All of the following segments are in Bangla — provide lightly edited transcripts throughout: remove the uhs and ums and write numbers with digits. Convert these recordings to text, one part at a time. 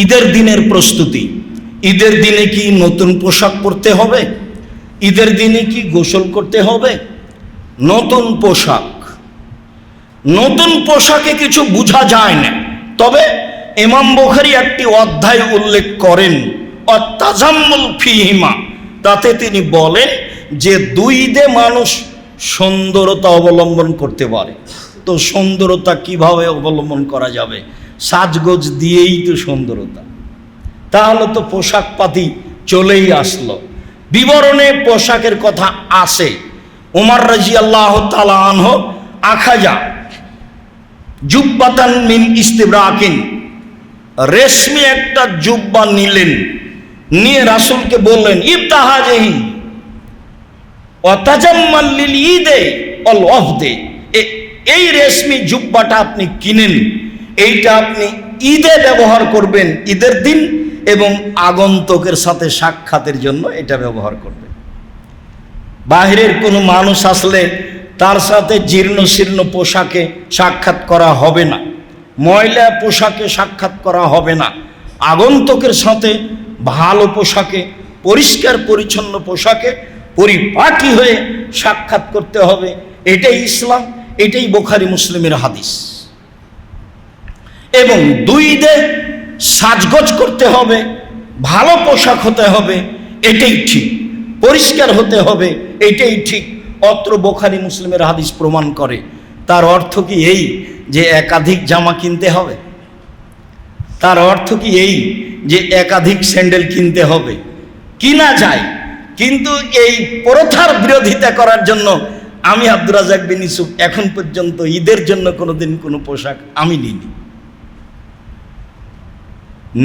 ঈদের দিনের প্রস্তুতি। ঈদের দিনে কি নতুন পোশাক পরতে হবে? ঈদের দিনে কি গোসল করতে হবে? নতুন পোশাক, নতুন পোশাকে কিছু বোঝা যায় না। তবে ইমাম বুখারী একটি অধ্যায় উল্লেখ করেন, অত্তাজাম্মুল ফিহিমা। তাতে তিনি বলেন যে দুই ঈদে মানুষ সুন্দরতা অবলম্বন করতে পারে। তো সুন্দরতা কিভাবে অবলম্বন করা যাবে? সাজগোজ দিয়েই তো সুন্দরতা। তাহলে তো পোশাক পাতি চলেই আসলো। বিবরণে পোশাকের কথা আসে। ওমর রাদিয়াল্লাহু তাআলা আনহু আখাজা জুব্বাতান মিন ইস্তিবরাকিন, রেশমি একটা জুব্বা নিলেন, নিয়ে রাসূলকে বললেন ইবতাহাজিহি ওয়াতাজাম্মাল লিল ঈদে ওয়াল ওয়াফদে, এই রেশমি জুব্বাটা আপনি কিনেন, এইটা আপনি ঈদে ব্যবহার করবেন, ঈদের দিন এবং আগন্তুকের সাথে সাক্ষাতের জন্য এটা ব্যবহার করবেন। বাহিরের কোনো মানুষ আসলে তার সাথে জীর্ণ শীর্ণ পোশাকে সাক্ষাৎ করা হবে না, ময়লা পোশাকে সাক্ষাৎ করা হবে না। আগন্তুকের সাথে ভালো পোশাকে, পরিষ্কার পরিচ্ছন্ন পোশাকে পরিপাটি হয়ে সাক্ষাৎ করতে হবে। এটাই ইসলাম, এটাই বুখারী মুসলিমের হাদিস। এবং দুই ঈদে সাজগোজ করতে হবে, ভালো পোশাক হতে হবে, এটাই ঠিক। পরিষ্কার হতে হবে, এটাই ঠিক। অত্র বুখারী মুসলিমের হাদিস প্রমাণ করে। তার অর্থ কি এই যে একাধিক জামা কিনতে হবে? তার অর্থ কি এই যে একাধিক স্যান্ডেল কিনতে হবে? কিনা যায়, কিন্তু এই প্রথার বিরোধিতা করার জন্য আমি আব্দুর রাজ্জাক বিন ইউসুফ এখন পর্যন্ত ঈদের জন্য কোনোদিন কোনো পোশাক আমি নিইনি।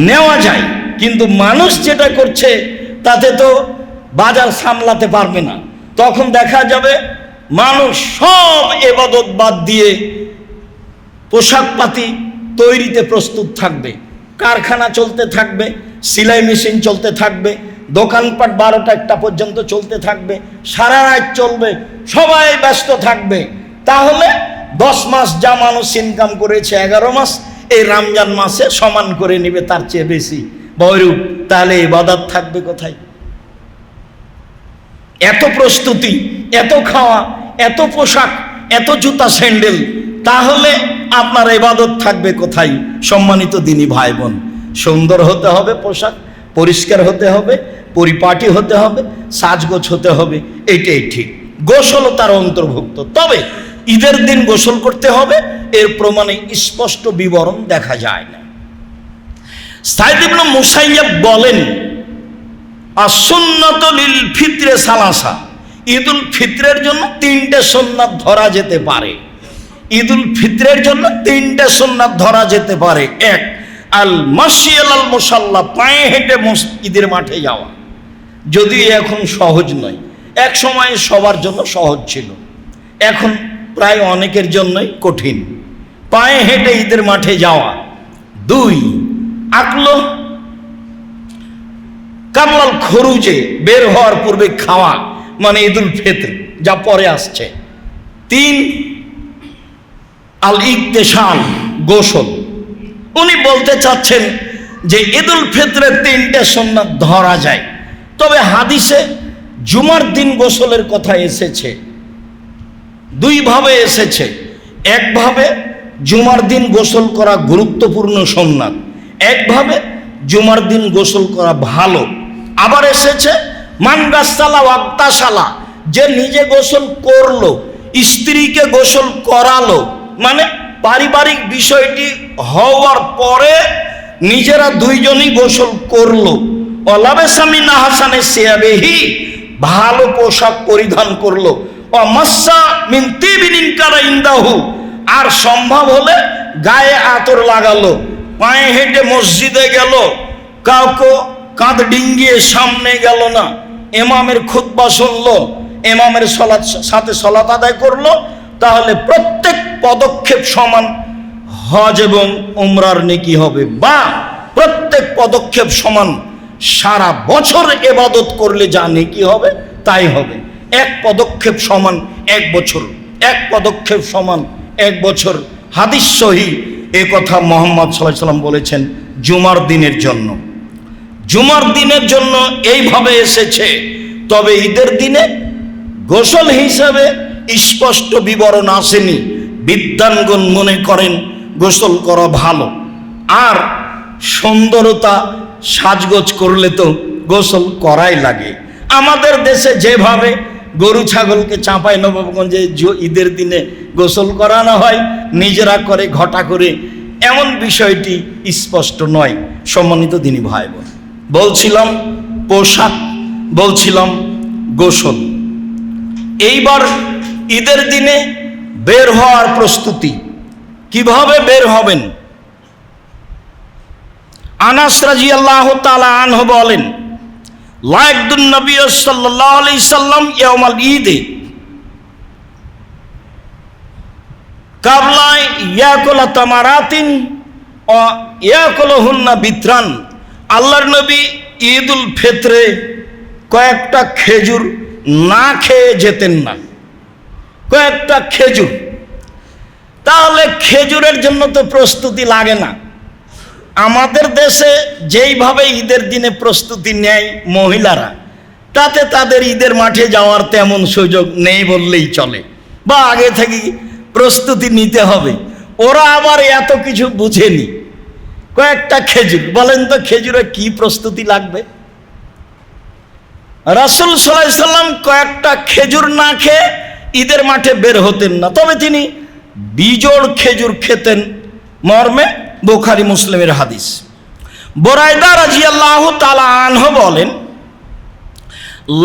নেওয়া যায়, কিন্তু মানুষ যেটা করছে তাতে তো বাজার সামলাতে পারবে না। তখন দেখা যাবে মানুষ সব ইবাদত বাদ দিয়ে পোশাক পাতি তৈরিতে প্রস্তুত থাকবে, কারখানা চলতে থাকবে, সেলাই মেশিন চলতে থাকবে, দোকানপাট 12টা-1টা পর্যন্ত চলতে থাকবে, সারা রাত চলবে, সবাই ব্যস্ত থাকবে। তাহলে 10 মাস যা মানুষ ইনকাম করেছে 11 মাস এই রমজান মাসে সমান করে নেবে, তার চেয়ে বেশি বৈরূপ। তাহলে ইবাদত থাকবে কোথায়? এত প্রস্তুতি, এত খাওয়া, এত পোশাক, এত জুতা স্যান্ডেল, তাহলে আপনার ইবাদত থাকবে কোথায়? সম্মানিত দিনী ভাই বোন, সুন্দর হতে হবে পোশাক, পরিষ্কার হতে হবে, পরিপাটি হতে হবে, সাজগোজ হতে হবে, এইটাই ঠিক। গোসলও তার অন্তর্ভুক্ত। তবে ঈদের দিন গোসল করতে হবে, এর প্রমাণে স্পষ্ট বিবরণ দেখা যায় না। সাইদ ইবনে মুসাইয়্যিব বলেন as-সুন্নাতু লিল ফিত্রে সালাসা, ঈদুল ফিত্রের জন্য 3টে সুন্নাত ধরা যেতে পারে। ঈদুল ফিত্রের জন্য 3টে সুন্নাত ধরা যেতে পারে। 1, আল মাশি আলাল মুসাল্লা, পায়ে হেঁটে ঈদের মাঠে যাওয়া। যদিও এখন সহজ নয়, এক সময় সবার জন্য সহজ ছিল, এখন প্রায় অনেকের জন্যই কঠিন পায়ে হেঁটে ঈদের মাঠে যাওয়া। 2, আকলো কাবলাল খরুজে, বের হওয়ার পূর্বে খাওয়া, মানে ঈদুল ফিত্র যা পরে আসছে। 3, আল ইকতেসাল, গোসল। উনি বলতে চাচ্ছেন যে ঈদুল ফিত্রের 3টে সুন্নাত ধরা যায়। তবে হাদিসে জুমার দিন গোসলের কথা এসেছে, 2 ভাবে এসেছে। একভাবে জুমার দিন গোসল করা গুরুত্বপূর্ণ সুন্নাত, একভাবে জুমার দিন গোসল করা ভালো। আবার এসেছে মান গাসসালা ওয়াগতাসালা, যে নিজে গোসল করলো, স্ত্রীকে গোসল করালো, মানে পারিবারিক বিষয়টি হওয়ার পরে নিজেরা 2জনই গোসল করলো। ওয়ালাবাসা মিন আহসানি সিয়াবিহি, ভালো পোশাক পরিধান করলো। ওয়ামাসসা মিন তিবিন কারা ইনদাহু, আর সম্ভব হলে গায়ে আতর লাগালো। পায়ে হেঁটে মসজিদে গেল, কাউকে কাঁধ ডিঙ্গিয়ে সামনে গেল না, ইমামের খুতবা শুনলো, ইমামের সাথে সালাত আদায় করলো। তাহলে প্রত্যেক পদক্ষেপ সমান হজ এবং উমরার নেকি হবে, বা প্রত্যেক পদক্ষেপ সমান সারা বছর ইবাদত করলে যা নেকি হবে তাই হবে। এক পদক্ষেপ সমান 1 বছর, এক পদক্ষেপ সমান 1 বছর। হাদিস সহিহ, এ কথা মুহাম্মদ সাল্লাল্লাহু আলাইহি ওয়াসাল্লাম বলেছেন জুমার দিনের জন্য। জুমার দিনের জন্য এইভাবে এসেছে, তবে ঈদের দিনে গোসল হিসাবে স্পষ্ট বিবরণ আসেনি। বিদ্বানগণ মনে করেন গোসল করা ভালো, আর সুন্দরতা সাজগোজ করলে তো গোসল করাই লাগে। আমাদের দেশে যেভাবে গরু ছাগলকে চাঁপাই নবাবগঞ্জে ঈদের দিনে গোসল করানো হয়, নিজেরা করে ঘটা করে, এমন বিষয়টি স্পষ্ট নয়। সম্মানিত দিনী ভাই বোন, বলছিলাম পোশাক, বলছিলাম গোসল। এইবার ঈদের দিনে বের হওয়ার প্রস্তুতি, কিভাবে বের হবেন? আনাস রাদিয়াল্লাহু তাআলা আনহু বলেন, লাইকদুন নবী সাল্লাল্লাহু আলাইহি সাল্লাম ইয়াউমাল ঈদে কাবলা ইয়াকুলা তামারাতিন ও ইয়াকুলহুন্না বিতরান। আল্লাহর নবী ঈদুল ফিতরে কয়েকটা খেজুর না খেয়ে যেতেন না, কয়েকটা খেজুর। তাহলে খেজুরের জন্য তো প্রস্তুতি লাগে না। আমাদের দেশে যেইভাবে ঈদের দিনে প্রস্তুতি নেয় মহিলারা, তাতে তাদের ঈদের মাঠে যাওয়ার তেমন সুযোগ নেই বললেই চলে, বা আগে থেকে প্রস্তুতি নিতে হবে। ওরা আবার এত কিছু বুঝেনি। কয়েকটা খেজুর, বলেন তো খেজুরে কি প্রস্তুতি লাগবে? রাসূল সাল্লাল্লাহু আলাইহি সাল্লাম কয়েকটা খেজুর না খেয়ে ঈদের মাঠে বের হতেন না, তবে তিনি বিজোড় খেজুর খেতেন মর্মে বুখারী মুসলিমের হাদিস। বুরায়দা রাদিয়াল্লাহু তাআলা আনহু বলেন,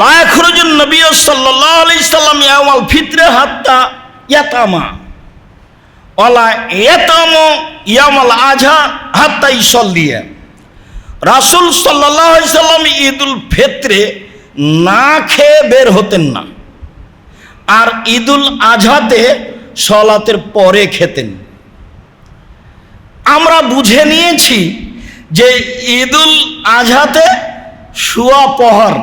লা ইয়াখরুজুন নবী সাল্লাল্লাহু আলাইহি সাল্লাম ইয়াউমাল ফিতরে হাত্তা ইয়াতামা ওয়ালা ইয়াতামু ইয়াউমাল আযহা হাত্তা ইসাল্লিয়া। রাসূল সাল্লাল্লাহু আলাইহি সাল্লাম ঈদুল ফিতরে না খেয়ে বের হতেন না, আর ঈদুল আজহাতে সলাতের পরে খেতেন। আমরা বুঝে নিয়েছি যে ঈদুল আজহাতে শুয়া পহর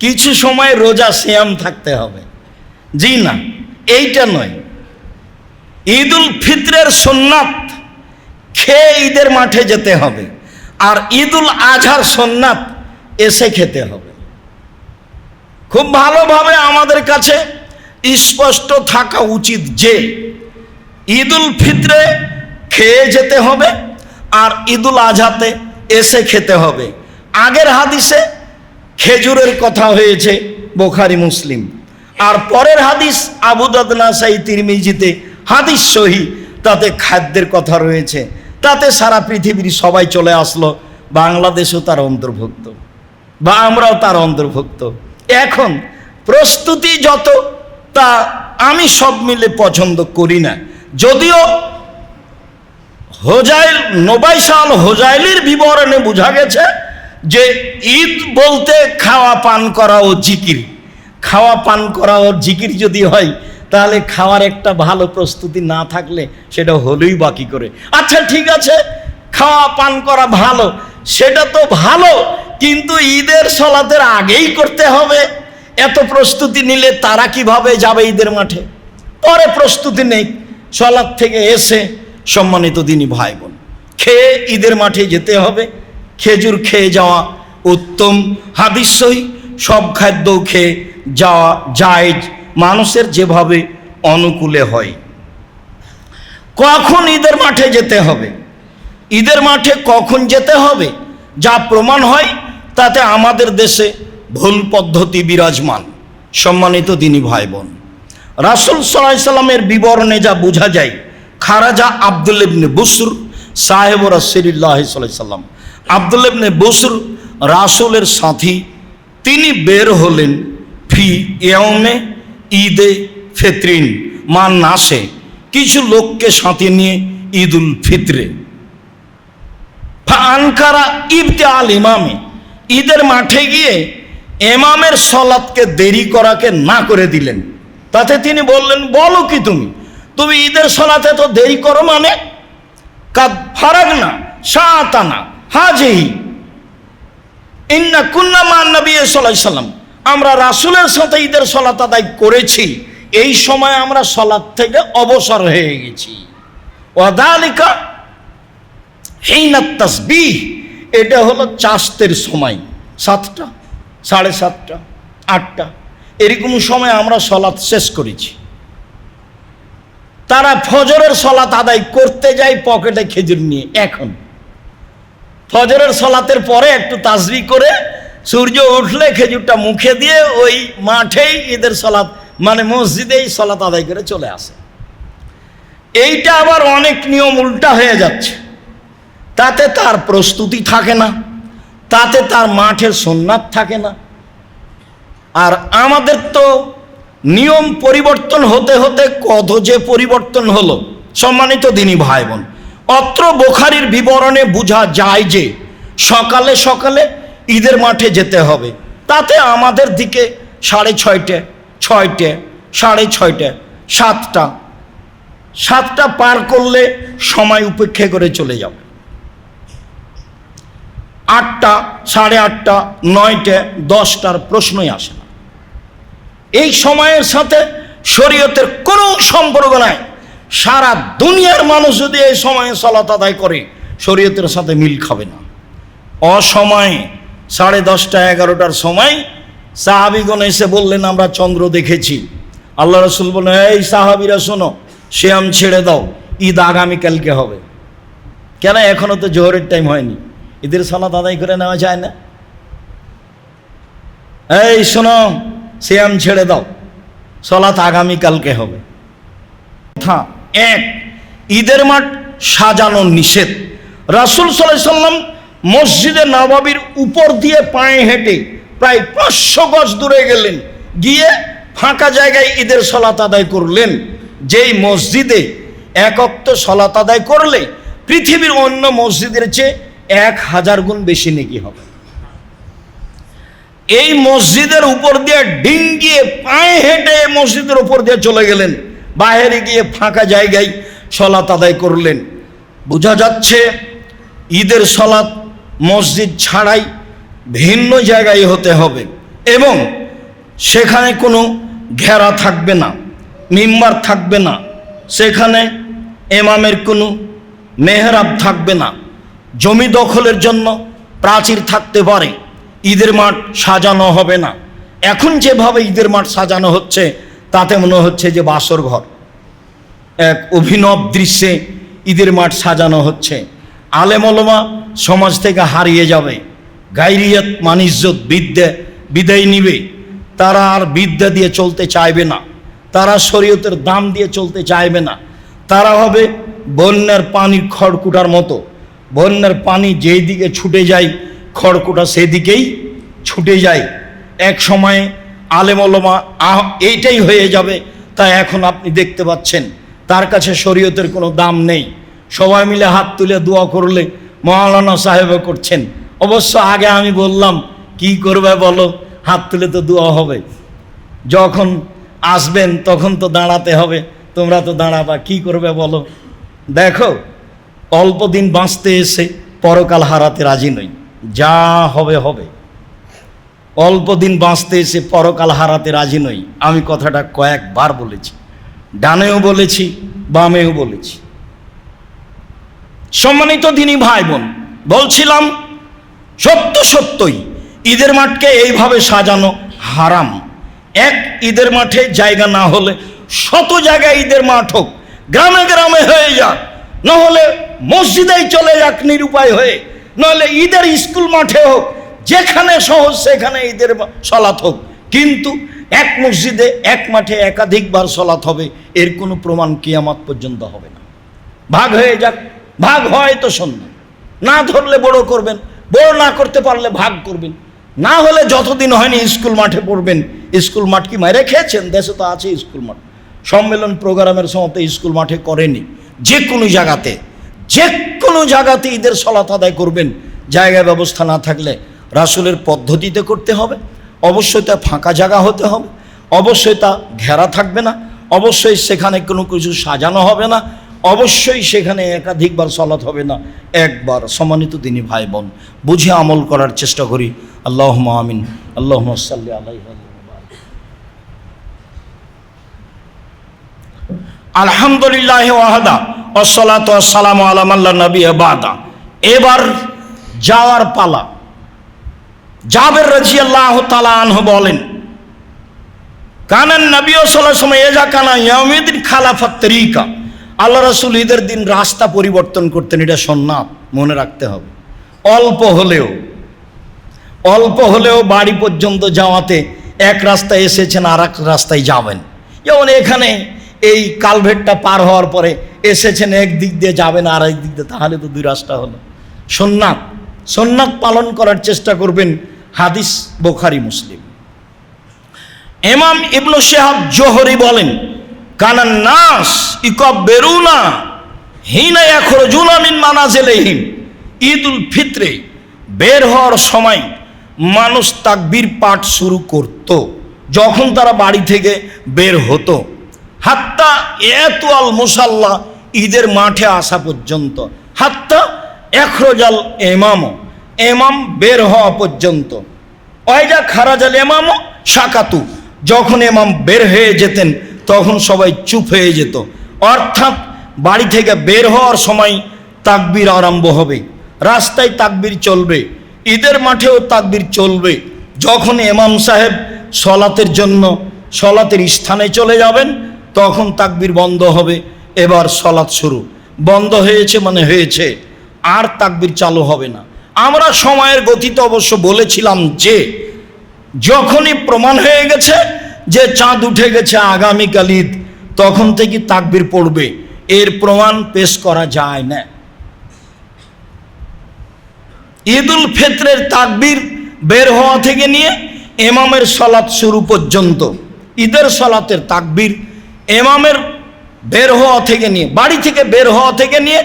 কিছু সময় রোজা সিয়াম থাকতে হবে। জি না, এইটা নয়। ঈদুল ফিতরের সুন্নাত খেয়ে ঈদের মাঠে যেতে হবে, আর ঈদুল আজহার সুন্নাত এসে খেতে হবে। খুব ভালোভাবে আমাদের কাছে স্পষ্ট থাকা উচিত যে ঈদুল ফিতরে খেয়ে যেতে হবে, আর ঈদুল আজহাতে এসে খেতে হবে। আগের হাদিসে খেজুরের কথা হয়েছে বুখারী মুসলিম, আর পরের হাদিস আবু দাউদ নাসাই তিরমিজিতে হাদিস সহিহ, তাতে খাদ্যের কথা রয়েছে। তাতে সারা পৃথিবীর সবাই চলে আসলো, বাংলাদেশও তার অন্তর্ভুক্ত, বা আমরাও তার অন্তর্ভুক্ত। এখন প্রস্তুতি যত, তা আমি সব মিলে পছন্দ করি না। যদিও হোজাইল নোবাইশাল হোজাইলির বিবরণে বোঝা গেছে যে ঈদ বলতে খাওয়া পান করা ও জিকির। খাওয়া পান করা ও জিকির যদি হয়, তাহলে খাওয়ার একটা ভালো প্রস্তুতি না থাকলে সেটা হলোই বাকি করে। আচ্ছা ঠিক আছে, খাওয়া পান করা ভালো, সেটা তো ভালো, কিন্তু ঈদের সলাতের আগেই করতে হবে। এত প্রস্তুতি নিলে তারা কিভাবে যাবে ঈদের মাঠে? পরে প্রস্তুতি নেই, সলাত থেকে এসে সম্মানিত দিনী ভাই বোন খেয়ে ঈদের মাঠে যেতে হবে। খেজুর খেয়ে যাওয়া উত্তম, হাদিস সহিহ। সব খাদ্য খেয়ে যাওয়া জায়েজ, মানুষের যেভাবে অনুকূলে হয়। কখন ঈদের মাঠে যেতে হবে? ঈদের মাঠে কখন যেতে হবে যা প্রমাণ হয়, তাতে আমাদের দেশে ভুল পদ্ধতি বিরাজমান। সম্মানিত দিনী ভাই বোন, রাসূল সাল্লাল্লাহু আলাইহি সাল্লামের বিবরণে যা বোঝা যায়, খারাজা আব্দুল্লাহ ইবনে বুসর সাহেব রাসূলুল্লাহ সাল্লাল্লাহু আলাইহি সাল্লাম, আব্দুল্লাহ ইবনে বুসর রাসূলের সাথী, তিনি বের হলেন ফি ইয়াউমে ঈদে ফিতরিন মান নাসে, কিছু লোককে সাথে নিয়ে ঈদুল ফিতরে। ফানকারা ইবতিআল ইমামে, ঈদের মাঠে গিয়ে ইমামের সলাতকে দেরি করাকে না করে দিলেন। তাতে তিনি বললেন, বলো কি তুমি ঈদের সলাতে তো দেরি করো, মানে কাদ ফারাগনা সাআতানা হাজিহি ইন্না কুন্না মা নবী সাল্লাল্লাহু আলাইহি সাল্লাম, আমরা রাসূলের সাথে ঈদের সলাত আদায় করেছি, এই সময় আমরা সলাত থেকে অবসর হয়ে গেছি। ওয়াদালিকা হিনাত তাসবিহ, এটা হলো চাস্তের সময়, 7টা, 7:30, 8টা এরকম সময় আমরা সলাৎ শেষ করেছি। তারা ফজরের সলাৎ আদায় করতে যায় পকেটে খেজুর নিয়ে। এখন ফজরের সলাতের পরে একটু তাসবিহ করে সূর্য উঠলে খেজুরটা মুখে দিয়ে ওই মাঠেই ঈদের সলাৎ মানে মসজিদেই সলাৎ আদায় করে চলে আসে। এইটা আবার অনেক নিয়ম উল্টা হয়ে যাচ্ছে। তাতে তার প্রস্তুতি থাকে না, তাতে তার মাঠের সুন্নাত থাকে না। আর আমাদের তো নিয়ম পরিবর্তন হতে হতে কত যে পরিবর্তন হলো। সম্মানিত দিনী ভাই বোন, অত্র বুখারীর বিবরণে বোঝা যায় যে সকালে সকালে ঈদের মাঠে যেতে হবে। তাতে আমাদের দিকে 6:30, 6টা, 6:30, 7টা পার করলে সময় উপেক্ষা করে চলে যাবে। 8টা, 8:30, 9টা, 10টার প্রশ্নই আসে না। এই সময়ের সাথে শরীয়তের কোনো সম্পর্ক নাই। সারা দুনিয়ার মানুষ যদি এই সময়ে সালাত আদায় করে শরীয়তের সাথে মিল খাবে না। অসময়ে 10:30, 11টার সময় সাহাবীগণ এসে বললেন আমরা চন্দ্র দেখেছি। আল্লাহ রাসূল বললেন, এই সাহাবীরা শোনো, সিয়াম ছেড়ে দাও, ঈদ আগামীকালকে হবে। কেন? এখনো তো জোহরের টাইম হয়নি, ঈদের সালাত আদায় করে নেওয়া যায় না? এই শোনো, সিয়াম ছেড়ে দাও, সালাত আগামীকালকে হবে। এক, ঈদের মাঠ সাজানো নিষেধ। রাসূল সাল্লাল্লাহু আলাইহি সাল্লাম মসজিদে নববীর উপর দিয়ে পায়ে হেঁটে প্রায় 500 গজ দূরে গেলেন, গিয়ে ফাঁকা জায়গায় ঈদের সালাত আদায় করলেন। যেই মসজিদে এক ওয়াক্ত সালাত আদায় করলে পৃথিবীর অন্য মসজিদের চেয়ে 1000 গুণ বেশি নেকি হবে। এই মসজিদের উপর দিয়ে ডিঙ্গিয়ে পায়ে হেঁটে মসজিদের উপর দিয়ে চলে গেলেন, বাইরে গিয়ে ফাঁকা জায়গায় সালাত আদায় করলেন। বোঝা যাচ্ছে ঈদের সালাত মসজিদ ছাড়াই ভিন্ন জায়গায় হতে হবে এবং সেখানে কোনো ঘেরা থাকবে না, মিম্বার থাকবে না, সেখানে ইমামের কোনো মেহরাব থাকবে না, জমি দখলের জন্য প্রাচীর থাকতে পারে, ঈদের মাঠ সাজানো হবে না। এখন যেভাবে ঈদের মাঠ সাজানো হচ্ছে তাতে মনে হচ্ছে যে বাসর ঘর। এক অভিনব দৃশ্যে ঈদের মাঠ সাজানো হচ্ছে। আলেম ওলামা সমাজ থেকে হারিয়ে যাবে, গায়রিয়ত মানিজ্যত বিদায় নিবে। তারা আর বিদ্যা দিয়ে চলতে চাইবে না, তারা শরীয়তের দাম দিয়ে চলতে চাইবে না। তারা হবে বন্যার পানির খড়কুটার মতো। বন্যার পানি যেই দিকে ছুটে যায় খড়কুটা সেদিকেই ছুটে যায়। এক সময়ে আলেম ওলামা এইটাই হয়ে যাবে। তাই এখন আপনি দেখতে পাচ্ছেন তার কাছে শরীয়তের কোনো দাম নেই। সবাই মিলে হাত তুলে দোয়া করলে মাওলানা সাহেবও করছেন। অবশ্য আগে আমি বললাম কি করবে বলো, হাত তুলে তো দোয়া হবে। যখন আসবেন তখন তো দাঁড়াতে হবে, তোমরা তো দাঁড়াবা, কি করবে বলো। দেখো, অল্প দিন বাঁচতে এসে পরকাল হারাতে রাজি নই। যা হবে হবে। অল্প দিন বাঁচতে এসে পরকাল হারাতে রাজি নই। আমি কথাটা কয়েকবার বলেছি, ডানেও বলেছি, বামেও বলেছি। সম্মানিত দিনী ভাই বোন, বলছিলাম সত্যই ঈদের মাঠকে এইভাবে সাজানো হারাম। এক, ঈদের মাঠে জায়গা না হলে শত জায়গায় ঈদের মাঠ হোক, গ্রামে গ্রামে হয়ে যাক, নহলে মসজিদেই চলে যাক নিরুপায় হয়ে, নহলে ঈদের স্কুল মাঠে হোক, যেখানে সহজ সেখানে ঈদের সালাত হোক। কিন্তু এক মসজিদে এক মাঠে একাধিকবার সালাত হবে এর কোনো প্রমাণ কিয়ামত পর্যন্ত হবে না। ভাগ হয়ে যাক, ভাগ হয় তো সুন্নাত, না ধরলে বড় করবেন, বড় না করতে পারলে ভাগ করবেন, না হলে যতদিন হয়নি স্কুল মাঠে পড়বেন। স্কুল মাঠ কি মাইরে খেয়েছেন? দেশে তো আছে স্কুল মাঠ। সম্মেলন প্রোগ্রামের সময় স্কুল মাঠে করেনি। যে কোনো জায়গাতে ঈদের সালাত আদায় করবেন। জায়গা ব্যবস্থা না থাকলে রাসূলের পদ্ধতিতে করতে হবে। অবশ্যই তা ফাঁকা জায়গা হতে হবে, অবশ্যই তা ঘেরা থাকবে না, অবশ্যই সেখানে কোনো কিছু সাজানো হবে না, অবশ্যই সেখানে একাধিকবার সালাত হবে না, একবার। সম্মানিত দিনী ভাই বোন, বুঝে আমল করার চেষ্টা করি। আল্লাহুম্মা আমিন। আল্লাহুম্মা সাল্লি আলাইহি ওয়া আলহামদুলিল্লাহি ওয়াহদা ওয়াসসালাতু ওয়াসসালামু আলা মান লা নাবিয়্যা বাদা। এবার যাওয়ার পালা। জাবের রাদিয়াল্লাহু তাআলা আনহু বলেন, কানান নবী সাল্লাল্লাহু আলাইহি ওয়াসাল্লাম এজা কানা ইয়াউমিদ্দিন খালাফাত তরিকা, আল্লাহ রাসূল ঈদের দিন রাস্তা পরিবর্তন করতেন। এটা সুন্নাত, মনে রাখতে হবে। অল্প হলেও বাড়ি পর্যন্ত যাওয়াতে এক রাস্তায় এসেছেন আর এক রাস্তায় যাবেন। যেমন এখানে এই কালভেটটা পার হওয়ার পরে এসেছেন এক দিক দিয়ে, যাবেন আর এক দিক দিয়ে, তাহলে তো দুই রাস্তা হলো। সুন্নাত পালন করার চেষ্টা করবেন। হাদিস বুখারী মুসলিম। ইমাম ইবনে শিহাব জোহরি বলেন, কানান নাস ইকাব্বিরুনা হিনা ইয়াখরুজুনা মিন মানাজিলিহিম, ঈদুল ফিত্রে বের হওয়ার সময় মানুষ তাকবীর পাঠ শুরু করত যখন তারা বাড়ি থেকে বের হতো, হাত্তা ইয়াতুল মুসাল্লা, ঈদের মাঠে আসা পর্যন্ত, হাত্তা ইখরাজাল ইমাম বের হওয়া পর্যন্ত, ওয়াইজা খারাজাল ইমাম সাকাতু, যখন ইমাম বের হয়ে যেতেন তখন সবাই চুপ হয়ে যেত। অর্থাৎ বাড়ি থেকে বের হওয়ার সময় তাকবীর আরম্ভ হবে, রাস্তায় তাকবীর চলবে, ঈদের মাঠেও তাকবীর চলবে। যখন ইমাম সাহেব সলাতের জন্য সলাতের স্থানে চলে যাবেন তখন তাকবীর বন্ধ হবে, এবার সলাত শুরু। বন্ধ হয়েছে মানে হয়েছে, আর তাকবীর চালু হবে না। আমরা সময়ের গতিতে অবশ্য বলেছিলাম যে যখনই প্রমাণ হয়ে গেছে যে চাঁদ উঠে গেছে আগামীকাল ঈদ, তখন থেকে তাকবীর পড়বে, এর প্রমাণ পেশ করা যায় না। ঈদুল ফিত্রের তাকবীর বের হওয়া থেকে নিয়ে ইমামের সালাত শুরু পর্যন্ত, ঈদের সালাতের তাকবীর ইমামের বের হওয়া থেকে নিয়ে, বাড়ি থেকে বের হওয়া থেকে নিয়ে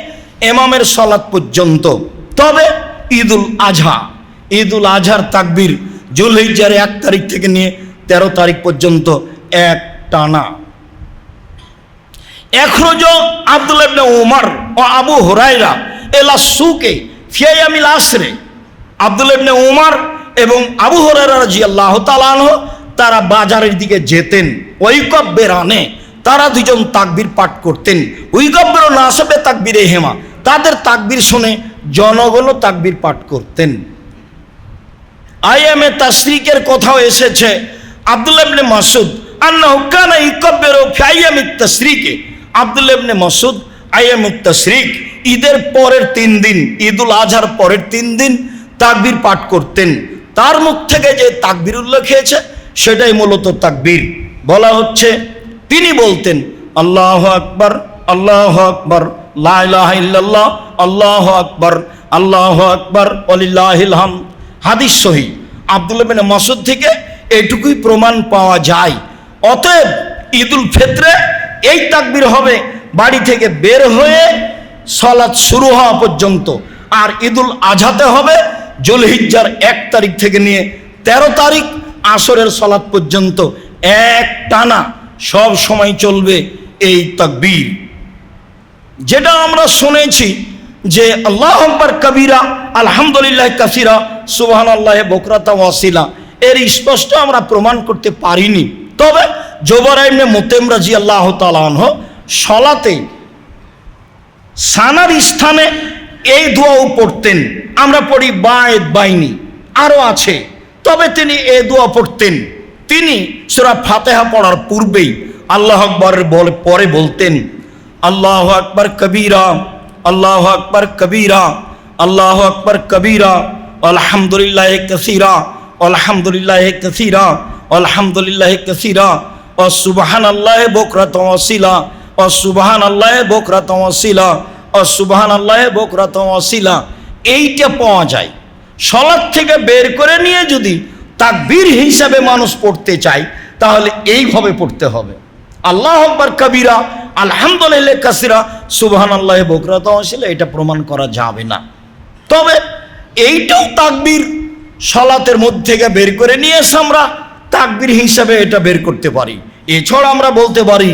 ইমামের সালাত পর্যন্ত। তবে ঈদুল আজহার তাকবীর যুলহিজ্জার 1 তারিখ থেকে নিয়ে 13 তারিখ পর্যন্ত এক টানা। ইখরাজ আব্দুল্লাহ ইবনে উমর ও আবু হুরায়রা ইলা সুকে ফি ইয়ামিল আসরে, আব্দুল্লাহ ইবনে উমর এবং আবু হুরায়রা রাদিয়াল্লাহু তাআলা আনহু তারা বাজারের দিকে যেতেন। ওয়াইকাব্বিরানে, তারা দুজন তাকবীর পাঠ করতেন। ওয়াইকাব্বিরু নাসাবে তাকবীরে হেমা, তাদের তাকবীর শুনে জনগণও তাকবীর পাঠ করতেন। আইয়ামে তাশরিকের কথাও এসেছে। আব্দুল্লাহ ইবনে মাসউদ আন্নাহু কানা ইকাব্বিরু ফি আইয়ামিত তাশরিকে, আব্দুল্লাহ ইবনে মাসউদ আইয়ামুত তাশরিক, ঈদের পরের 3 দিন, ঈদুল আজহার পরের 3 দিন তাকবীর পাঠ করতেন। তার মুখ থেকে যে তাকবীর উল্লেখ হয়েছে সেটাই মূলত তাকবীর। বলা হচ্ছে তিনি বলতেন আল্লাহু আকবার, আল্লাহু আকবার, লা ইলাহা ইল্লাল্লাহ, আল্লাহু আকবার, আল্লাহু আকবার, ওয়ালিল্লাহিল হামদ। হাদিস সহিহ। আব্দুল্লাহ ইবনে মাসউদ থেকে এইটুকুই প্রমাণ পাওয়া যায়। অতএব ঈদুল ফিত্রে এই তাকবীর হবে বাড়ি থেকে বের হয়ে সালাত শুরু হওয়া পর্যন্ত, আর ঈদুল আজহাতে হবে যুলহিজ্জার 1 তারিখ থেকে নিয়ে 13 তারিখ আসরের সালাত পর্যন্ত এক টানা সব সময় চলবে এই তাকবীর। যেটা আমরা শুনেছি যে আল্লাহু আকবার কবীরা, আলহামদুলিল্লাহ কাসীরা, সুবহানাল্লাহি বুকরাতা ওয়া আসীলা, এর স্পষ্ট আমরা প্রমাণ করতে পারিনি। তবে জুবাইর ইবনে মুতাইম রাদিয়াল্লাহু তাআলা আনহু সালাতে সানার স্থানে এই দোয়াও পড়তেন। আমরা পড়ি বায়েদ বাইনি, আরও আছে, তবে তিনি এই দোয়া পড়তেন। তিনি সূরা ফাতিহা পড়ার পূর্বেই আল্লাহু আকবারের পরে বলতেন আল্লাহু আকবার কবীরা, আল্লাহু আকবার কবীরা, আল্লাহু আকবার কবীরা, আলহামদুলিল্লাহি কাসীরা, আলহামদুলিল্লাহি কাসীরা, আলহামদুলিল্লাহি কাসীরা, ওয়া সুবহানাল্লাহি বুকরাতাও ওয়া আসীলা, ওয়া সুবহানাল্লাহি বুকরাতাও ওয়া আসীলা, ওয়া সুবহানাল্লাহি বুকরাতাও ওয়া আসীলা। এইটা পাওয়া যায়। সালাত থেকে বের করে নিয়ে যদি তাকবীর হিসাবে মানুষ পড়তে চায় তাহলে এইভাবে পড়তে হবে, আল্লাহু আকবার কবীরা, আলহামদুলিল্লাহি কাসীরা, সুবহানাল্লাহি বুকরাতাও ওয়া আসীলা। এটা প্রমাণ করা যাবে না। তবে এইটাও তাকবীর সালাতের মধ্যে থেকে বের করে নিয়ে এসে আমরা তাকবীর হিসাবে এটা বের করতে পারি। এছাড়া আমরা বলতে পারি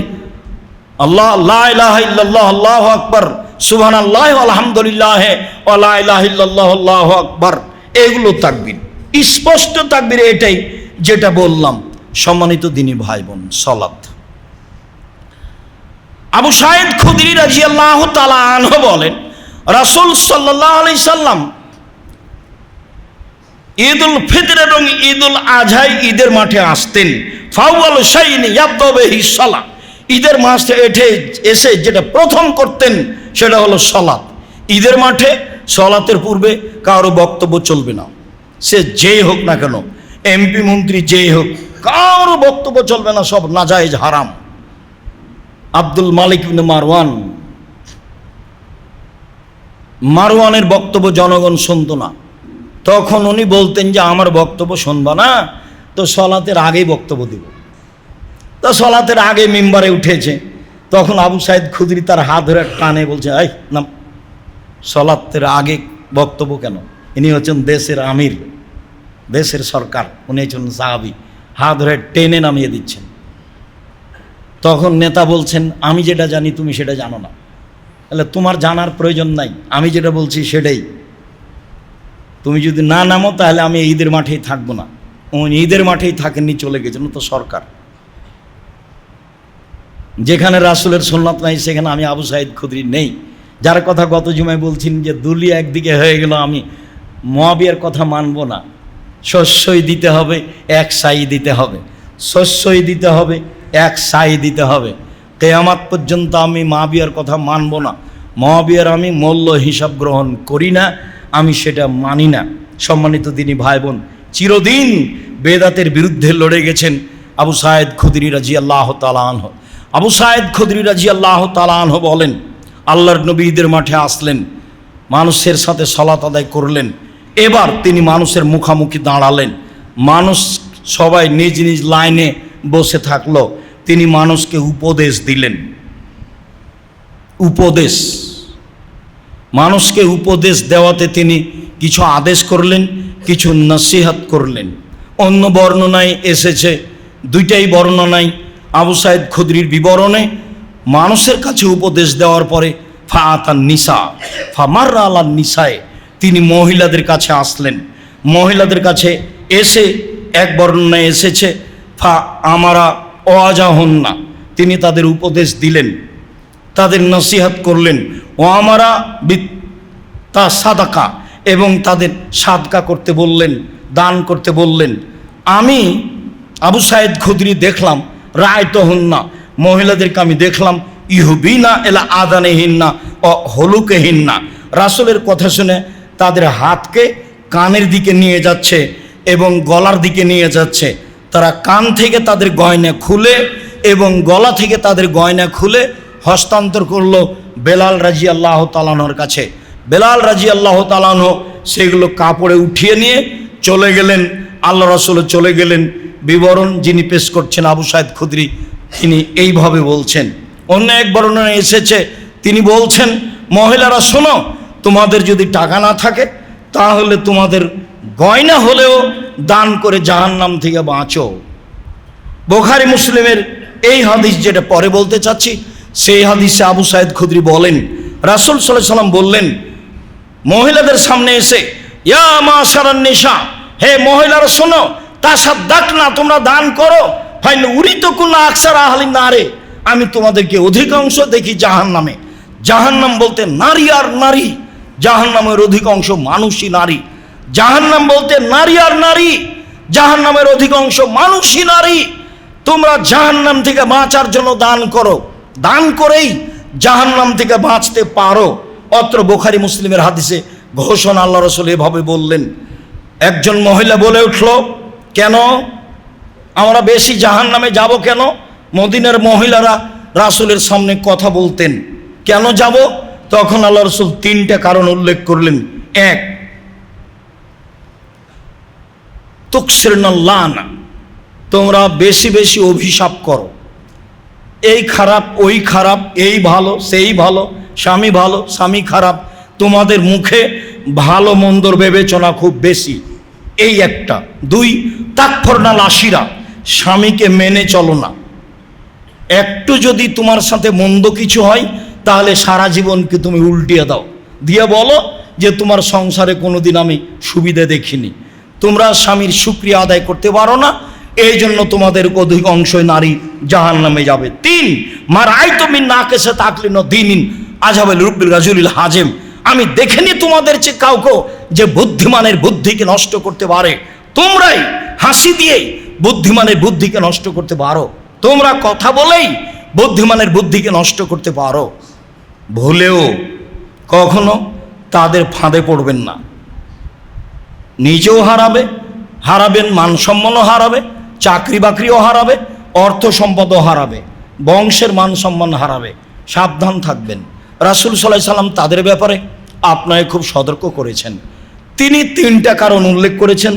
আল্লাহ, লা ইলাহা ইল্লাল্লাহ, আল্লাহু আকবার, সুবহানাল্লাহি ওয়া আলহামদুলিল্লাহি ওয়া লা ইলাহা ইল্লাল্লাহ, আল্লাহু আকবার। এগুলো তাকবীর। স্পষ্ট তাকবীর এটাই যেটা বললাম। সম্মানিত দিনী ভাই বোন, সালাত। আবু সাঈদ খুদরি রাদিয়াল্লাহু তাআলা আনহু বলেন রাসূল সাল্লাল্লাহু আলাইহি সাল্লাম ঈদুল ফিতর এবং ঈদুল আজহায় ঈদের মাঠে আসতেন। ফাওয়াল শাইইন ইয়াবদা বিহি সালাত, ঈদের মাঠে এসে যেটা প্রথম করতেন সেটা হলো সালাত। ঈদের মাঠে সালাতের পূর্বে কারো বক্তব্য চলবে না, সে যেই হোক না কেন, এমপি মন্ত্রী যেই হোক, কারো বক্তব্য চলবে না, সব নাজায়েজ হারাম। আব্দুল মালিক ইবনে মারওয়ানের বক্তব্য জনগণ শুনত না। তখন উনি বলতেন যে আমার বক্তব্য শুনবা না তো সলাতের আগেই বক্তব্য দিব। তো সলাতের আগে মিম্বারে উঠেছে, তখন আবু সাইদ খুদরি তার হাত ধরে টানে বলছে, এই না, সলাতের আগে বক্তব্য কেন? ইনি হচ্ছেন দেশের আমির, দেশের সরকার, উনি হচ্ছেন সাহাবী, হাত ধরে টেনে নামিয়ে দিচ্ছেন। তখন নেতা বলছেন, আমি যেটা জানি তুমি সেটা জানো না, তাহলে তোমার জানার প্রয়োজন নাই, আমি যেটা বলছি সেটাই, তুমি যদি না নামো তাহলে আমি ঈদের মাঠেই থাকবো না। উনি ঈদের মাঠেই থাকেননি, চলে গেছেন, তো সরকার। যেখানে রাসূলের সুন্নাত নাই সেখানে আমি আবু সাইদ খুদরি নেই, যার কথা গত জুমায় বলছেন যে দুলিয়া একদিকে হয়ে গেল, আমি মুয়াবিয়ার কথা মানব না। শস্যই দিতে হবে, এক সাই দিতে হবে, শস্যই দিতে হবে, এক সাই দিতে হবে। কিয়ামত পর্যন্ত আমি মুয়াবিয়ার কথা মানব না, মুয়াবিয়ার আমি মূল্য হিসাব গ্রহণ করি না, আমি সেটা মানি না। সম্মানিত দিনী ভাই বোন, চিরদিন বেদাতের বিরুদ্ধে লড়ে গেছেন আবু সাইদ খুদরি রাদিয়াল্লাহু তাআলা আনহু। আবু সাইদ খুদরি রাদিয়াল্লাহু তাআলা আনহু বলেন, আল্লাহর নবী ঈদের মাঠে আসলেন, মানুষের সাথে সালাত আদায় করলেন। এবার তিনি মানুষের মুখামুখি দাঁড়ালেন, মানুষ সবাই নিজ নিজ লাইনে বসে থাকলো। তিনি মানুষকে উপদেশ দিলেন। উপদেশ, মানুষকে উপদেশ দেওয়াতে তিনি কিছু আদেশ করলেন, কিছু নসিহত করলেন। অন্য বর্ণনায় এসেছে, দুইটাই বর্ণনায় আবু সাইদ খুদরির বিবরণে মানুষের কাছে উপদেশ দেওয়ার পরে ফাআতান নিসা ফামাররা আলান নিসায়ে, তিনি মহিলাদের কাছে আসলেন। মহিলাদের কাছে এসে এক বর্ণনায় এসেছে ফা আমারা ওয়াজাহুন্না, তিনি তাদের উপদেশ দিলেন, তাদের নসিহত করলেন। ও আমারা তা সাদাকা, এবং তাদের সাদকা করতে বললেন, দান করতে বললেন। আমি আবু সাইদ খুদরি দেখলাম, রায়তহুন্না, মহিলাদেরকে আমি দেখলাম, ইহুবিনা এলা আদানেহিন্না ও হলুকেহিন্না, রাসূলের কথা শুনে তাদের হাতকে কানের দিকে নিয়ে যাচ্ছে এবং গলার দিকে নিয়ে যাচ্ছে। তারা কান থেকে তাদের গয়না খুলে এবং গলা থেকে তাদের গয়না খুলে হস্তান্তর করলো বেলাল রাদিয়াল্লাহু তাআলা আনহুর কাছে। বেলাল রাদিয়াল্লাহু তাআলা আনহু সেগুলো কাপড়ে উঠিয়ে নিয়ে চলে গেলেন, আল্লাহ রাসূল চলে গেলেন। বিবরণ যিনি পেশ করছেন আবু সাইদ খুদরি, তিনি এইভাবে বলছেন। অন্য এক বর্ণনায় এসেছে, তিনি বলছেন, মহিলারা শোনো, তোমাদের যদি টাকা না থাকে তাহলে তোমাদের গয়না হলেও দান করে জাহান্নাম থেকে বাঁচো। বুখারী মুসলিমের এই হাদিস যেটা পরে বলতে চাচ্ছি, সেই হাদিসে আবু সাইদ খুদরি বলেন, রাসূল সাল্লাল্লাহু আলাইহি ওয়াসাল্লাম বললেন মহিলাদের সামনে এসে, ইয়া মাশারান নিসা, হে মহিলারা শোনো, তাসাদ্দাকনা, তোমরা দান করো, ফাইন উরিতুকুল্লা আকসার আহলিন নারে, আমি তোমাদেরকে অধিকাংশ দেখি জাহান্নামে। জাহান্নাম বলতে নারী আর নারী, জাহান্নামের অধিকাংশ মানুষই নারী। জাহান্নাম বলতে নারী আর নারী, জাহান্নামের অধিকাংশ মানুষই নারী। তোমরা জাহান্নাম থেকে বাঁচার জন্য দান করো, দান করেই জাহান্নাম থেকে বাঁচতে পারো। অত্র বুখারী মুসলিমের হাদিসে ঘোষণা আল্লাহ রাসূল এভাবে বললেন। একজন মহিলা বলে উঠল, কেন আমরা বেশি জাহান্নামে যাব? কেন? মদিনার মহিলারা রাসূলের সামনে কথা বলতেন, কেন যাব? তখন আল্লাহ রাসূল তিনটা কারণ উল্লেখ করলেন। এক, তুকসিরনাল লানা, তোমরা বেশি বেশি অভিশাপ করো, এই খারাপ, ওই খারাপ, এই ভালো, সেই ভালো, স্বামী ভালো, স্বামী খারাপ, তোমাদের মুখে ভালো মন্দর বিবেচনা খুব বেশি, এই একটা। দুই, তাকফুরনাল আশিরা, স্বামীকে মেনে চলো না। একটু যদি তোমার সাথে মন্দ কিছু হয় তাহলে সারা জীবনকে তুমি উল্টিয়ে দাও, দিয়ে বলো যে তোমার সংসারে কোনোদিন আমি সুবিধা দেখিনি। তোমরা স্বামীর শুকরিয়া আদায় করতে পারো না, এই জন্য তোমাদের অধিকাংশই নারী জাহান্নামে যাবে। তিন, মার আইতমিন নাকেসে তাকলিন দিনিন আজাবাল রুব্বিল রাজুলিল হাজেম, আমি দেখিনি তোমাদের চেয়ে কাউকে যে বুদ্ধিমানের বুদ্ধিকে নষ্ট করতে পারে। তোমরাই হাসি দিয়েই বুদ্ধিমানের বুদ্ধিকে নষ্ট করতে পারো, তোমরা কথা বলেই বুদ্ধিমানের বুদ্ধিকে নষ্ট করতে পারো। ভুলেও কখনো তাদের ফাঁদে পড়বেন না। নিজেও হারাবেন, মান সম্মানও হারাবে, চাকরি বাকরিও হারাবে, অর্থ সম্পদও হারাবে, বংশের মান সম্মান হারাবে। সাবধান থাকবেন। রাসূল সাল্লাল্লাহু আলাইহি সাল্লাম তাদের ব্যাপারে আপনাকে খুব সতর্ক করেছেন। তিনি 3টা কারণ উল্লেখ করেছেন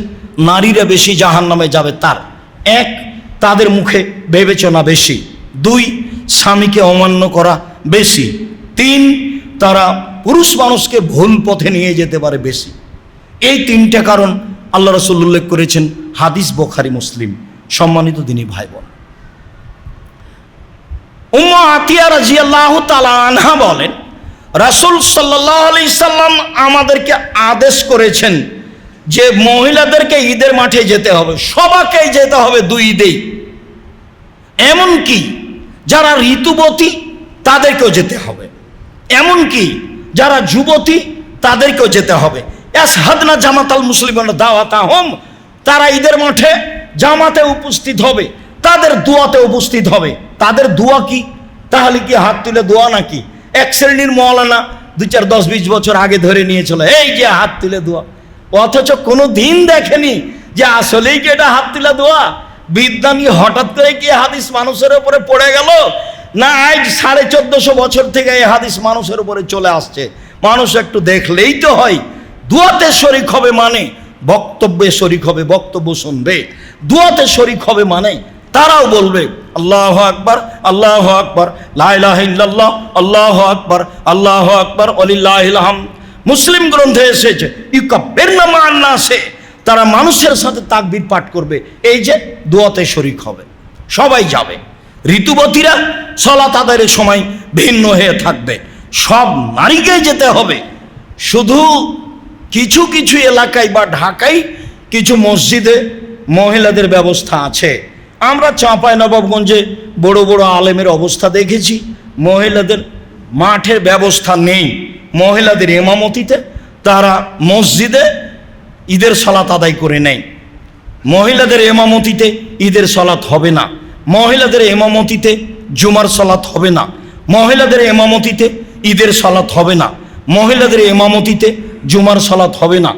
নারীরা বেশি জাহান্নামে যাবে তার। 1, তাদের মুখে বিবেচনা বেশি। 2, স্বামীকে অমান্য করা বেশি। 3, তারা পুরুষ মানুষকে ভুল পথে নিয়ে যেতে পারে বেশি। এই 3টা কারণ আল্লাহ রাসূল উল্লেখ করেছেন। হাদিস বুখারী মুসলিম। সম্মানিত দিনী ভাই বোন, উম্মু আতিয়া রাদিয়াল্লাহু তাআলা আনহা বলেন, রাসূল সাল্লাল্লাহু আলাইহি সাল্লাম আমাদেরকে আদেশ করেছেন যে মহিলাদেরকে ঈদের মাঠে যেতে হবে, সবাইকেই যেতে হবে 2 ঈদেই। এমনকি যারা ঋতুবতী তাদেরকেও যেতে হবে, এমনকি যারা যুবতী তাদেরকেও যেতে হবে। ইয়াশহাদনা জামাতাল মুসলিমিনা দাওয়াতাহুম, তারা ঈদের মাঠে জামাতে উপস্থিত হবে, তাদের দোয়াতে উপস্থিত হবে। তাদের দোয়া কি? তাহলে কি হাত তুলে দোয়া নাকি? এক শ্রেণীর মওলানা 2, 4, 10, 20 বছর আগে ধরে নিয়েছিল এই যে হাত তুলে দোয়া, অথচ কোনো দিন দেখেনি যে আসলেই কি এটা হাত তুলে দোয়া। বিদ্যানী হঠাৎ করে কি হাদিস মানুষের উপরে পড়ে গেল? না, আজ 1450 বছর থেকে এই হাদিস মানুষের উপরে চলে আসছে। মানুষ একটু দেখলেই তো হয়। দোয়াতে শরীক হবে মানে বক্তব্যে শরীক হবে, বক্তব্য শুনবে। দোয়াতে শরীক হবে মানে তারাও বলবে আল্লাহু আকবার, আল্লাহু আকবার, লা ইলাহা ইল্লাল্লাহ, আল্লাহু আকবার, আল্লাহু আকবার, ওয়ালিল্লাহিল হামদ। মুসলিম গ্রন্থে এসেছে ইউকাব্বিরনা মা'আন নাসে, তারা মানুষের সাথে তাকবীর পাঠ করবে। এই যে দোয়াতে শরীক হবে, সবাই যাবে। ঋতুবতীরা সালাত আদায়ের সময় ভিন্ন হয়ে থাকবে। সব নারীকেই যেতে হবে। শুধু কিছু কিছু এলাকায় বা ঢাকায় কিছু মসজিদে মহিলাদের ব্যবস্থা আছে। আমরা চাঁপাইনবাবগঞ্জে বড় বড় আলেমের অবস্থা দেখেছি, মহিলাদের মাঠের ব্যবস্থা নেই। মহিলাদের ইমামতিতে তারা মসজিদে ঈদের সালাত আদায় করে নেয়। মহিলাদের ইমামতিতে ঈদের সালাত হবে না, মহিলাদের ইমামতিতে জুমার সালাত হবে না, মহিলাদের ইমামতিতে ঈদের সালাত হবে না, মহিলাদের ইমামতিতে জুমার সালাত হবে না,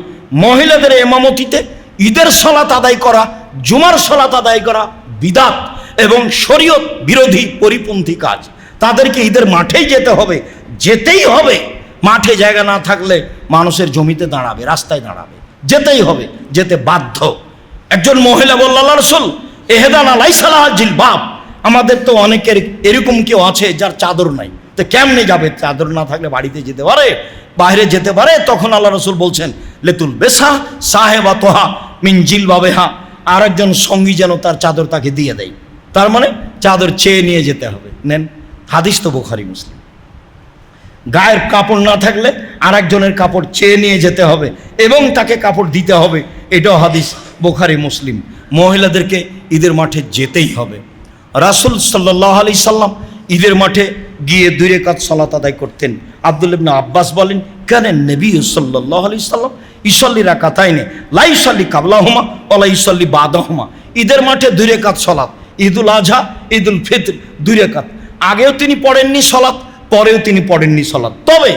মহিলাদের ইমামতিতে ঈদের সালাত আদায় করা, জুমার সালাত আদায় করা বিদআত এবং শরীয়ত বিরোধী পরিপন্থী কাজ। তাদেরকে ঈদের মাঠেই যেতে হবে, যেতেই হবে। মাঠে জায়গা না থাকলে মানুষের জমিতে দাঁড়াবে, রাস্তায় দাঁড়াবে, যেতেই হবে, যেতে বাধ্য। একজন মহিলা বলল, আল্লাহ রাসূল ইহদানা লাইসা লাহা জিলবাব, আমাদের তো অনেকের এরকম কেউ আছে যার চাদর নাই, তো কেমনে যাবে? চাদর না থাকলে বাড়িতে যেতে পারে, বাইরে যেতে পারে। তখন আল্লাহ রাসূল বলছেন লেতুল বেসা সাহেবাতহা মিন জিলবাবিহা, আর একজন সঙ্গী যেন তার চাদর তাকে দিয়ে দেয়। তার মানে চাদর চেয়ে নিয়ে যেতে হবে। নেন, হাদিস তো বুখারী মুসলিম। গায়ের কাপড় না থাকলে আর একজনের কাপড় চেয়ে নিয়ে যেতে হবে এবং তাকে কাপড় দিতে হবে, এটাও হাদিস বুখারী মুসলিম। মহিলাদেরকে ঈদের মাঠে যেতেই হবে। রাসূল সাল্লাল্লাহু আলাইহি সাল্লাম ঈদের মাঠে গিয়ে 2 রাকাত সালাত আদায় করতেন। আব্দুল্লাহ ইবনে আব্বাস বলেন, কানে নবী সাল্লাল্লাহু আলাইহি সাল্লাম ইসাল্লি রাকাতাইনে লা ইসাল্লি কাবলাহুমা ওয়া লা ইসাল্লি বাদাহুমা। ঈদের মাঠে 2 রাকাত সালাত, ঈদুল আজহা, ঈদুল ফিতর 2 রাকাত। আগেও তিনি পড়েননি সালাত, পরেও তিনি পড়েননি সালাত। তবে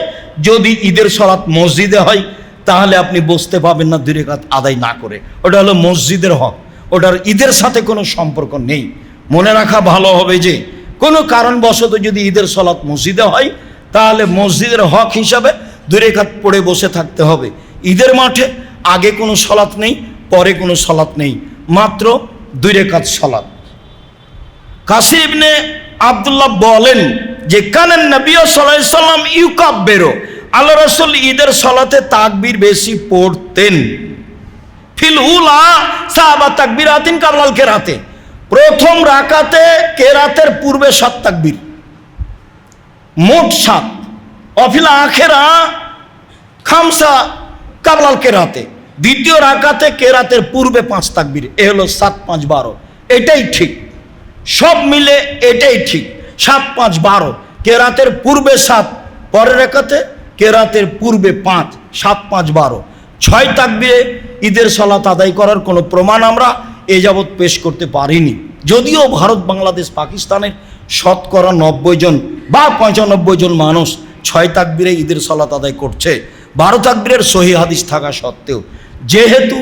যদি ঈদের সালাত মসজিদে হয় তাহলে আপনি বুঝতে পাবেন না 2 রাকাত আদায় না করে। ওটা হলো মসজিদের হক, ওটার ঈদের সাথে কোনো সম্পর্ক নেই। মনে রাখা ভালো হবে যে কোনো কারণবশত যদি ঈদের সালাত মসজিদে হয় তাহলে মসজিদের হক হিসাবে 2 রাকাত পড়ে বসে থাকতে হবে। ঈদের মাঠে আগে কোনো সালাত নেই, পরে কোনো সালাত নেই, মাত্র 2 রাকাত সালাত। কাসি ইবনে আব্দুল্লাহ বলেন যে কানান নবী সাল্লাল্লাহু আলাইহি সাল্লাম ইউকাব্বিরু, আল্লাহ রাসূল ঈদের সালাতে তাকবীর বেশি পড়তেন। ফিল উলা সাবা তাকবীরাতিন কাবলাল কেরাতে, প্রথম রাকাতে কেরাতের পূর্বে 7 তাকবীর, মোট 7। অফিল আখিরা খামসা কাবলাল কেরাতে, দ্বিতীয় রাকাতে কেরাতের পূর্বে 5 তাকবীর। এ হলো 7, 5, 12। এটাই ঠিক, সব মিলে এটাই ঠিক। 7, 5, 12, কেরাতের পূর্বে 7, পরের রাকাতে কেরাতের পূর্বে 5, 7, 5, 12, 6 তাকবীরে ঈদের সালাত আদায় করার কোনো প্রমাণ আমরা এ যাবৎ পেশ করতে পারিনি। যদিও ভারত, বাংলাদেশ, পাকিস্তানের শতকরা 90 জন বা 95 জন মানুষ 6 তাকবীরে ঈদের সালাত আদায় করছে 12 তাকবীরের সহিহ হাদিস থাকা সত্ত্বেও। যেহেতু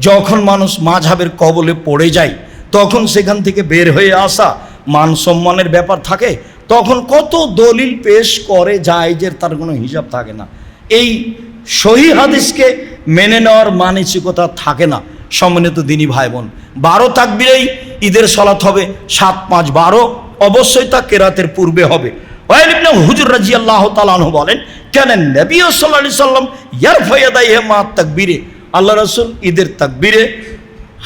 যখন মানুষ মাযহাবের কবলে পড়ে যায় তখন সেখান থেকে বের হয়ে আসা মান সম্মানের ব্যাপার থাকে, তখন কত দলিল পেশ করে যায় যে তার কোনো হিসাব থাকে না। এই সহিহ হাদিসকে মেনে নেওয়ার মানসিকতা থাকে না। সম্মানিত দিনী ভাই বোন, 12 তাকবীরেই ঈদের সালাত হবে, 7, 5, 12 অবশ্যই তা কেরাতের পূর্বে হবে। ওয়াইল ইবনে হুজর রাদিয়াল্লাহু তাআলা আনহু বলেন, কেন নবী সাল্লাল্লাহু আলাইহি সাল্লাম ইয়ারফা ইয়াদাইহি মা তাকবীরে, আল্লাহ রাসূল ঈদের তাকবীরে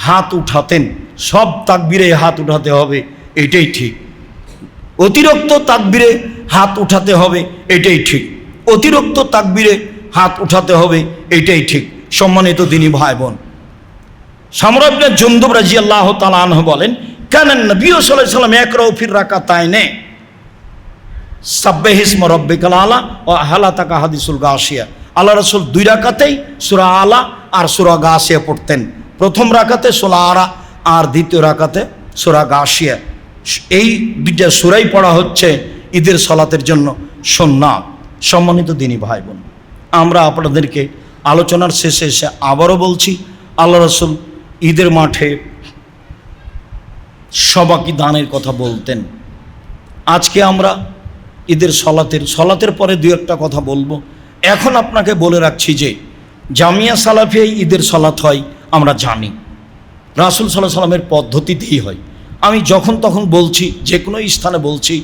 হাত উঠাতেন। সব তাকবীরে হাত উঠাতে হবে, এটাই ঠিক। অতিরিক্ত তাকবীরে হাত উঠাতে হবে, এটাই ঠিক। অতিরিক্ত তাকবীরে হাত উঠাতে হবে, এটাই ঠিক। সম্মানিত দিনী ভাই বোন, সামরা ইবনে জুনদুব রাদিয়াল্লাহু তাআলা আনহু বলেন, কানা নবী সাল্লাল্লাহু আলাইহি সাল্লাম ইয়াকরাউ ফির রাকাতাইনে সাব্বিহ ইসমা রাব্বিকাল আলা ওয়া হাল আতাকা হাদিসুল গাশিয়া। আল্লাহ রাসূল 2 রাকাতেই সূরা আলা আর সূরা গাশিয়া পড়তেন। প্রথম রাকাতে সূরা আলা আর দ্বিতীয় রাকাতে সূরা গাশিয়া। এই দুইটা সূরাই পড়া হচ্ছে ঈদের সালাতের জন্য সুন্নাত। সম্মানিত দিনী ভাই বোন, আমরা আপনাদেরকে আলোচনার শেষে এসে আবারও বলছি, আল্লাহ রাসূল ঈদের মাঠে সবাকি দানের কথা বলতেন। আজকে আমরা ঈদের সলাতের পরে 2-1টা কথা বলবো। এখন আপনাকে বলে রাখছি যে জামিয়া সালাফিয়ায় ঈদের সালাত হয় আমরা জানি, রাসূল সাল্লাল্লাহু আলাইহি সাল্লামের পদ্ধতিতেই হয়। আমি যখন তখন বলছি, যে কোনো স্থানে বলছি,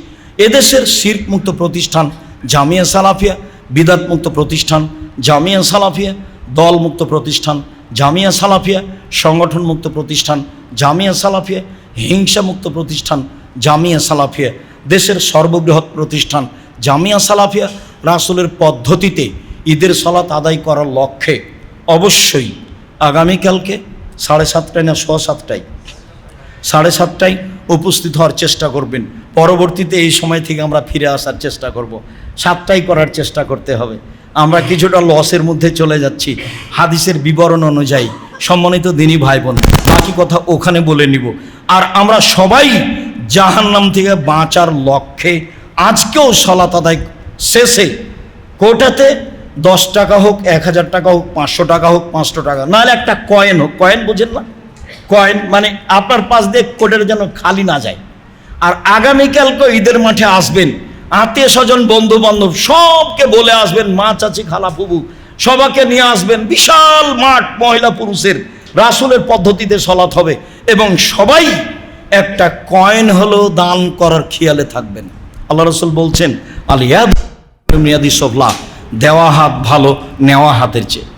এদেশের শিরক মুক্ত প্রতিষ্ঠান জামিয়া সালাফিয়া, বিদআত মুক্ত প্রতিষ্ঠান জামিয়া সালাফিয়া, দল মুক্ত প্রতিষ্ঠান জামিয়া সালাফিয়া, সংগঠন মুক্ত প্রতিষ্ঠান জামিয়া সালাফিয়া, হিংসা মুক্ত প্রতিষ্ঠান জামিয়া সালাফিয়া, দেশের সর্ববৃহৎ প্রতিষ্ঠান জামিয়া সালাফিয়া রাসূলের পদ্ধতিতে ঈদের সালাত আদায় করার লক্ষ্যে অবশ্যই আগামীকালকে 7:30 না 7:15 7:30 উপস্থিত হওয়ার চেষ্টা করবেন। পরবর্তীতে এই সময় থেকে আমরা ফিরে আসার চেষ্টা করব, 7টায় করার চেষ্টা করতে হবে। আমরা কিছুটা লসের মধ্যে চলে যাচ্ছি হাদিসের বিবরণ অনুযায়ী। সম্মানিত দিনী ভাই বোন, বাকি কথা ওখানে বলে নিব। আর আমরা সবাই জাহান্নাম থেকে বাঁচার লক্ষ্যে আজকেও সালাত আদায় শেষে কোটাতে 10 টাকা হোক, 1000 টাকা হোক, 500 টাকা হোক, 500 টাকা, নাহলে একটা কয়েন হোক। কয়েন বুঝেন না? কয়েন মানে আপনার পাশ দিয়ে কোটের যেন খালি না যায়। আর আগামীকালকে ঈদের মাঠে আসবেন, আত্মীয় স্বজন, বন্ধু বান্ধব সবকে বলে আসবেন, মা, চাচি, খালা, ফুবু সবাইকে নিয়ে আসবেন। বিশাল মাঠ, মহিলা পুরুষের রাসূলের পদ্ধতিতে সালাত হবে এবং সবাই একটা কয়েন হলেও দান করার খেয়ালে থাকবেন। আল্লাহ রাসূল বলছেন, আল ইয়াদ মিয়াদি সফলা, দেওয়া হাত ভালো নেওয়া হাতের চেয়ে।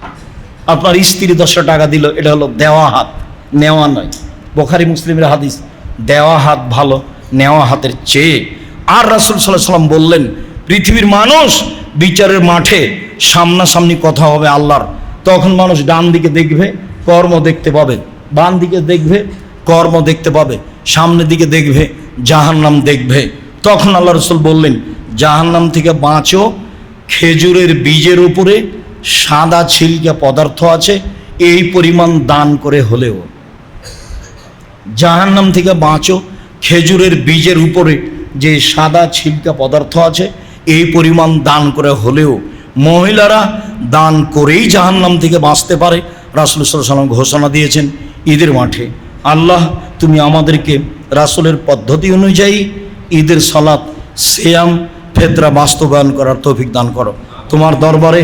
আপনার স্ত্রী 10 টাকা দিল, এটা হলো দেওয়া হাত, নেওয়া নয়। বুখারী মুসলিমের হাদিস, দেওয়া হাত ভালো নেওয়া হাতের চেয়ে। আর রাসূল সাল্লাল্লাহু আলাইহি সাল্লাম বললেন, পৃথিবীর মানুষ বিচারের মাঠে সামনাসামনি কথা হবে আল্লাহর। তখন মানুষ ডান দিকে দেখবে, কর্ম দেখতে পাবে, বাম দিকে দেখবে, কর্ম দেখতে পাবে, সামনের দিকে দেখবে, জাহান্নাম দেখবে। তখন আল্লাহ রাসূল বললেন, জাহান্নাম থেকে বাঁচো, খেজুরের বীজের উপরে সাদা ছিলকা পদার্থ আছে, এই পরিমাণ দান করে হলেও। জাহান্নাম থেকে বাঁচো, খেজুরের বীজের উপরে যে সাদা ছিলকা পদার্থ আছে, এই পরিমাণ দান করে হলেও। মহিলারা দান করেই জাহান্নাম থেকে বাঁচতে পারে। রাসূল সাল্লাল্লাহু আলাইহি ওয়াসাল্লাম ঘোষণা দিয়েছেন ঈদের মাঠে, আল্লাহ তুমি আমাদেরকে রাসূলের পদ্ধতি অনুযায়ী ঈদের সালাত, সিয়াম, ফিতরা বাস্তবায়ন করার তৌফিক দান করো। তোমার দরবারে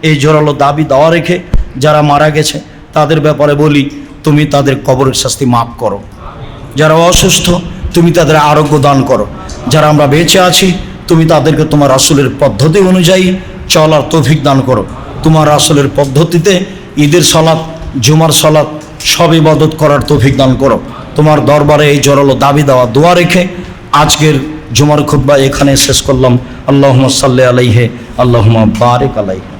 এই জোরালো দাবি দেওয়া রেখে যারা মারা গেছে তাদের ব্যাপারে বলি, তুমি তাদের কবরের শাস্তি মাফ করো। যারা অসুস্থ তুমি তাদের আরোগ্য দান করো। যারা আমরা বেঁচে আছি তুমি তাদেরকে তোমার রাসূলের পদ্ধতি অনুযায়ী চলার তৌফিক দান করো। তোমার রাসূলের পদ্ধতিতে ঈদের সালাত, জুমার সালাত সব ইবাদত করার তৌফিক দান করো। তোমার দরবারে এই জোরালো দাবি দেওয়া দোয়া রেখে আজকের জুমার খুতবা এখানে শেষ করলাম। আল্লাহুম্মা সাল্লি আলাইহি, আল্লাহুম্মা বারিক আলাইহি।